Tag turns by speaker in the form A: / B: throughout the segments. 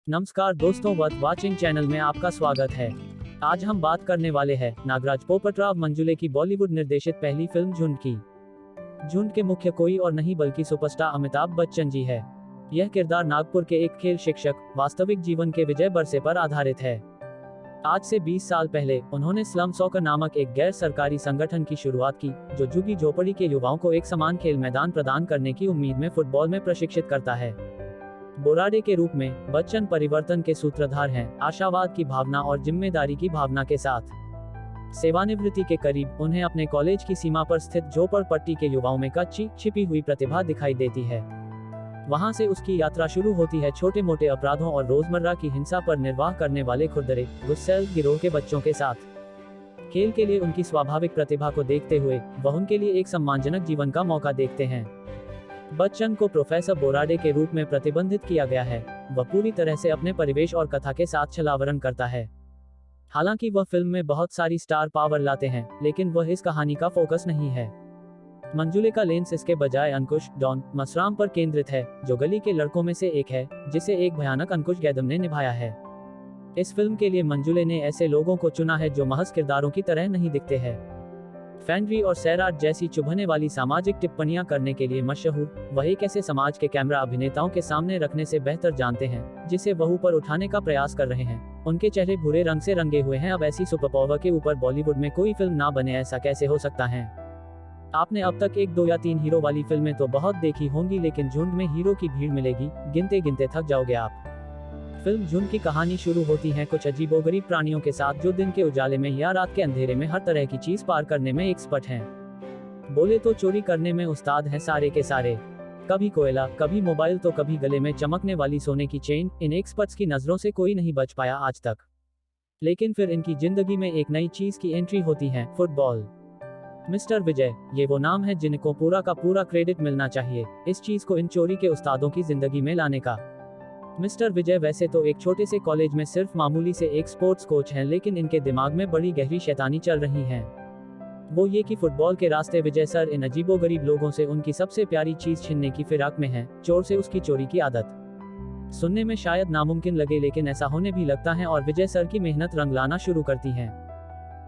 A: नमस्कार दोस्तों, worth watching channel में आपका स्वागत है। आज हम बात करने वाले हैं नागराज पोपटराव मंजुले की बॉलीवुड निर्देशित पहली फिल्म झुंड की। झुंड के मुख्य कोई और नहीं बल्कि सुपरस्टार अमिताभ बच्चन जी है। यह किरदार नागपुर के एक खेल शिक्षक वास्तविक जीवन के विजय बरसे पर आधारित है। आज से 20 साल पहले उन्होंने स्लम सॉकर नामक एक गैर सरकारी संगठन की शुरुआत की, जो झुग्गी झोपड़ी के युवाओं को एक समान खेल मैदान प्रदान करने की उम्मीद में फुटबॉल में प्रशिक्षित करता है। बोराडे के रूप में बच्चन परिवर्तन के सूत्रधार हैं, आशावाद की भावना और जिम्मेदारी की भावना के साथ। सेवानिवृत्ति के करीब उन्हें अपने कॉलेज की सीमा पर स्थित झोपड़पट्टी के युवाओं में कच्ची छिपी हुई प्रतिभा दिखाई देती है। वहां से उसकी यात्रा शुरू होती है छोटे मोटे अपराधों और रोजमर्रा की हिंसा पर निर्वाह करने वाले खुरदरे गुस्सैल गिरोह के बच्चों के साथ। खेल के लिए उनकी स्वाभाविक प्रतिभा को देखते हुए वह उनके लिए एक सम्मानजनक जीवन का मौका देखते हैं। बच्चन को प्रोफेसर बोराडे के रूप में प्रतिबंधित किया गया है। वह पूरी तरह से अपने परिवेश और कथा के साथ छलावरण करता है। हालांकि वह फिल्म में बहुत सारी स्टार पावर लाते हैं, लेकिन वह इस कहानी का फोकस नहीं है। मंजुले का लेंस इसके बजाय अंकुश डॉन मसराम पर केंद्रित है, जो गली के लड़कों में से एक है, जिसे एक भयानक अंकुश गैदम ने निभाया है। इस फिल्म के लिए मंजुले ने ऐसे लोगों को चुना है जो महज किरदारों की तरह नहीं दिखते हैं। फैंड्री और सैराट जैसी चुभने वाली सामाजिक टिप्पणियां करने के लिए मशहूर, वह एक ऐसे समाज के कैमरा अभिनेताओं के सामने रखने से बेहतर जानते हैं, जिसे वह ऊपर उठाने का प्रयास कर रहे हैं। उनके चेहरे भूरे रंग से रंगे हुए हैं। अब ऐसी सुपर के ऊपर बॉलीवुड में कोई फिल्म ना बने, ऐसा कैसे हो सकता है? आपने अब तक 1, 2 या 3 हीरो वाली फिल्में तो बहुत देखी होंगी, लेकिन झुंड में हीरो की भीड़ मिलेगी, गिनते गिनते थक जाओगे आप। फिल्म झुंड की कहानी शुरू होती है कुछ अजीबोगरीब प्राणियों के साथ, जो दिन के उजाले में या रात के अंधेरे में हर तरह की चीज पार करने में एक्सपर्ट हैं। बोले तो चोरी करने में उस्ताद हैं सारे के सारे। कभी कोयला, कभी मोबाइल तो कभी गले में चमकने वाली सोने की चेन। इन एक्सपर्ट्स की नजरों से कोई नहीं बच पाया आज तक। लेकिन फिर इनकी जिंदगी में एक नई चीज की एंट्री होती है, फुटबॉल। मिस्टर विजय, ये वो नाम है जिनको पूरा का पूरा क्रेडिट मिलना चाहिए इस चीज को इन चोरी के उस्तादों की जिंदगी में लाने का। मिस्टर विजय वैसे तो एक छोटे से कॉलेज में सिर्फ मामूली से एक स्पोर्ट्स कोच हैं, लेकिन इनके दिमाग में बड़ी गहरी शैतानी चल रही है। वो ये कि फुटबॉल के रास्ते विजय सर इन अजीबोगरीब लोगों से उनकी सबसे प्यारी चीज छीनने की फिराक में है, चोर से उसकी चोरी की आदत। सुनने में शायद नामुमकिन लगे, लेकिन ऐसा होने भी लगता है और विजय सर की मेहनत रंग लाना शुरू करती है।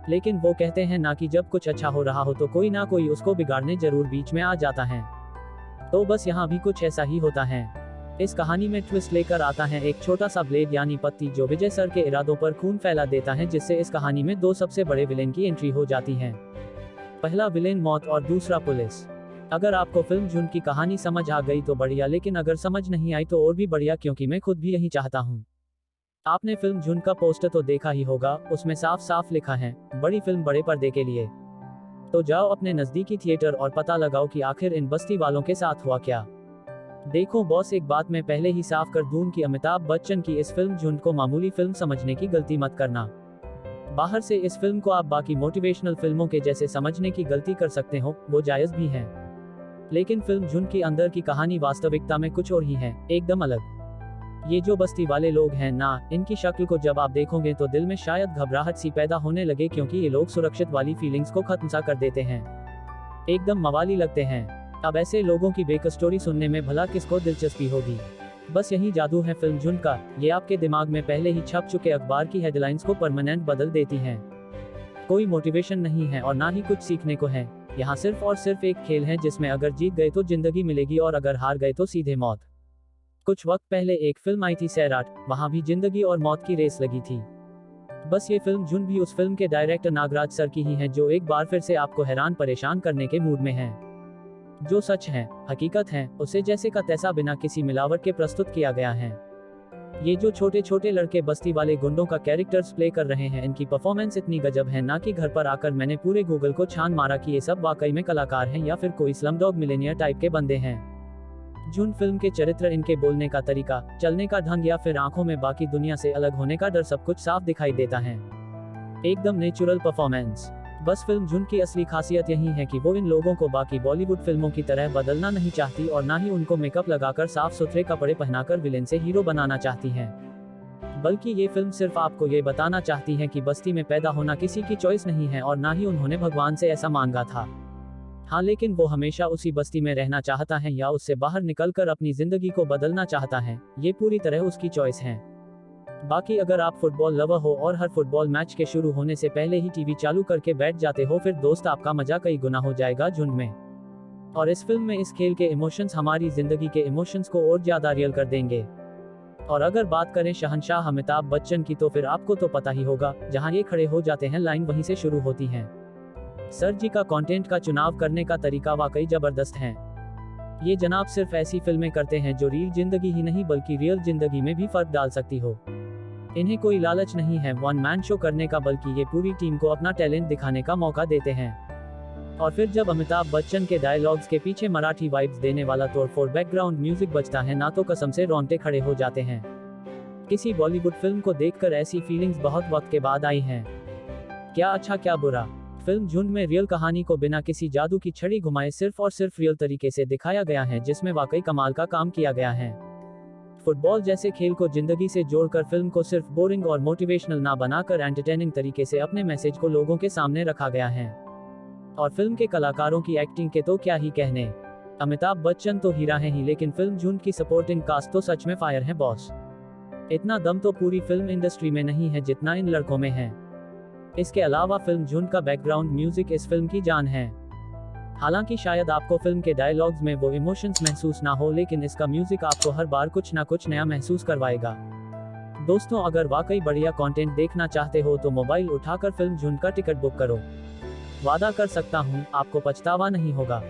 A: लेकिन वो कहते हैं ना कि जब कुछ अच्छा हो रहा हो तो कोई ना कोई उसको बिगाड़ने जरूर बीच में आ जाता है। तो बस यहाँ भी कुछ ऐसा ही होता है। इस कहानी में ट्विस्ट लेकर आता है एक छोटा सा ब्लेड यानी पत्ती, जो विजय सर के इरादों पर खून फैला देता है, जिससे इस कहानी में 2 सबसे बड़े विलेन की एंट्री हो जाती है। पहला विलेन मौत और दूसरा पुलिस। अगर आपको फिल्म झुंड की कहानी समझ आ गई तो बढ़िया, लेकिन अगर समझ नहीं आई तो और भी बढ़िया, क्योंकि मैं खुद भी यही चाहता हूँ। आपने फिल्म झुंड का पोस्टर तो देखा ही होगा, उसमें साफ साफ लिखा है, बड़ी फिल्म बड़े पर्दे के लिए। तो जाओ अपने नजदीकी थिएटर और पता लगाओ कि आखिर इन बस्ती वालों के साथ हुआ क्या। देखो बॉस, एक बात मैं पहले ही साफ कर दूं कि अमिताभ बच्चन की इस फिल्म झुंड को मामूली फिल्म समझने की गलती मत करना। बाहर से इस फिल्म को आप बाकी मोटिवेशनल फिल्मों के जैसे समझने की गलती कर सकते हो, वो जायज भी है। लेकिन फिल्म झुंड की अंदर की कहानी वास्तविकता में कुछ और ही है, एकदम अलग। ये जो बस्ती वाले लोग हैं ना, इनकी शक्ल को जब आप देखोगे तो दिल में शायद घबराहट सी पैदा होने लगे, क्योंकि ये लोग सुरक्षित वाली फीलिंग्स को खत्म सा कर देते हैं, एकदम मवाली लगते हैं। अब ऐसे लोगों की बेक स्टोरी सुनने में भला किसको दिलचस्पी होगी? बस यही जादू है फिल्म झुंड का, ये आपके दिमाग में पहले ही छप चुके अखबार की हेडलाइंस को परमानेंट बदल देती हैं। कोई मोटिवेशन नहीं है और ना ही कुछ सीखने को है। यहाँ सिर्फ और सिर्फ एक खेल है, जिसमें अगर जीत गए तो जिंदगी मिलेगी और अगर हार गए तो सीधे मौत। कुछ वक्त पहले एक फिल्म आई थी सैराट, वहां भी जिंदगी और मौत की रेस लगी थी। बस ये फिल्म झुंड भी उस फिल्म के डायरेक्टर नागराज सर की ही है, जो एक बार फिर से आपको हैरान परेशान करने के मूड में है। जो सच है, हकीकत है, उसे जैसे का तैसा बिना किसी मिलावट के प्रस्तुत किया गया है। ये जो छोटे छोटे लड़के बस्ती वाले गुंडों का कैरेक्टर्स प्ले कर रहे हैं, इनकी परफॉर्मेंस इतनी गजब है ना कि घर पर आकर मैंने पूरे गूगल को छान मारा कि ये सब वाकई में कलाकार हैं या फिर कोई स्लमडॉग मिलेनियर टाइप के बंदे हैं। झुंड फिल्म के चरित्र, इनके बोलने का तरीका, चलने का ढंग या फिर आंखों में बाकी दुनिया से अलग होने का डर, सब कुछ साफ दिखाई देता है। एकदम नेचुरल परफॉर्मेंस। बस फिल्म झुंड की असली खासियत यही है कि वो इन लोगों को बाकी बॉलीवुड फिल्मों की तरह बदलना नहीं चाहती और ना ही उनको मेकअप लगाकर साफ सुथरे कपड़े पहनाकर विलेन से हीरो बनाना चाहती हैं। बल्कि ये फिल्म सिर्फ आपको ये बताना चाहती है कि बस्ती में पैदा होना किसी की चॉइस नहीं है और ना ही उन्होंने भगवान से ऐसा मांगा था। हाँ, लेकिन वो हमेशा उसी बस्ती में रहना चाहता है या उससे बाहर निकलकर अपनी जिंदगी को बदलना चाहता है, ये पूरी तरह उसकी चॉइस है। बाकी अगर आप फुटबॉल लवर हो और हर फुटबॉल मैच के शुरू होने से पहले ही टीवी चालू करके बैठ जाते हो, फिर दोस्त आपका मजा कई गुना हो जाएगा झुंड में। और इस फिल्म में इस खेल के इमोशंस हमारी जिंदगी के इमोशंस को और ज्यादा रियल कर देंगे। और अगर बात करें शहंशाह अमिताभ बच्चन की, तो फिर आपको तो पता ही होगा, जहां ये खड़े हो जाते हैं लाइन वहीं से शुरू होती हैं। सर जी का कंटेंट का चुनाव करने का तरीका वाकई जबरदस्त है। ये जनाब सिर्फ ऐसी फिल्में करते हैं जो रियल जिंदगी ही नहीं बल्कि रियल जिंदगी में भी फर्क डाल सकती हो। इन्हें कोई लालच नहीं है वन मैन शो करने का, बल्कि ये पूरी टीम को अपना टैलेंट दिखाने का मौका देते हैं। और फिर जब अमिताभ बच्चन के डायलॉग्स के पीछे मराठी वाइब्स देने वाला तोड़फोड़ बैकग्राउंड म्यूजिक बजता है ना, तो कसम से रोंगटे खड़े हो जाते हैं। किसी बॉलीवुड फिल्म को देखकर ऐसी फीलिंग्स बहुत वक्त के बाद आई हैं। क्या अच्छा क्या बुरा। फिल्म झुंड में रियल कहानी को बिना किसी जादू की छड़ी घुमाए सिर्फ और सिर्फ रियल तरीके से दिखाया गया है, जिसमें वाकई कमाल का काम किया गया है। फुटबॉल जैसे खेल को जिंदगी से जोड़कर फिल्म को सिर्फ बोरिंग और मोटिवेशनल ना बनाकर एंटरटेनिंग तरीके से अपने मैसेज को लोगों के सामने रखा गया है। और फिल्म के कलाकारों की एक्टिंग के तो क्या ही कहने। अमिताभ बच्चन तो हीरा हैं ही, लेकिन फिल्म झुंड की सपोर्टिंग कास्ट तो सच में फायर है बॉस। इतना दम तो पूरी फिल्म इंडस्ट्री में नहीं है जितना इन लड़कों में है। इसके अलावा फिल्म झुंड का बैकग्राउंड म्यूजिक इस फिल्म की जान है। हालांकि शायद आपको फिल्म के डायलॉग्स में वो इमोशंस महसूस ना हो, लेकिन इसका म्यूजिक आपको हर बार कुछ ना कुछ नया महसूस करवाएगा। दोस्तों, अगर वाकई बढ़िया कंटेंट देखना चाहते हो तो मोबाइल उठाकर फिल्म झुंड का टिकट बुक करो। वादा कर सकता हूँ आपको पछतावा नहीं होगा।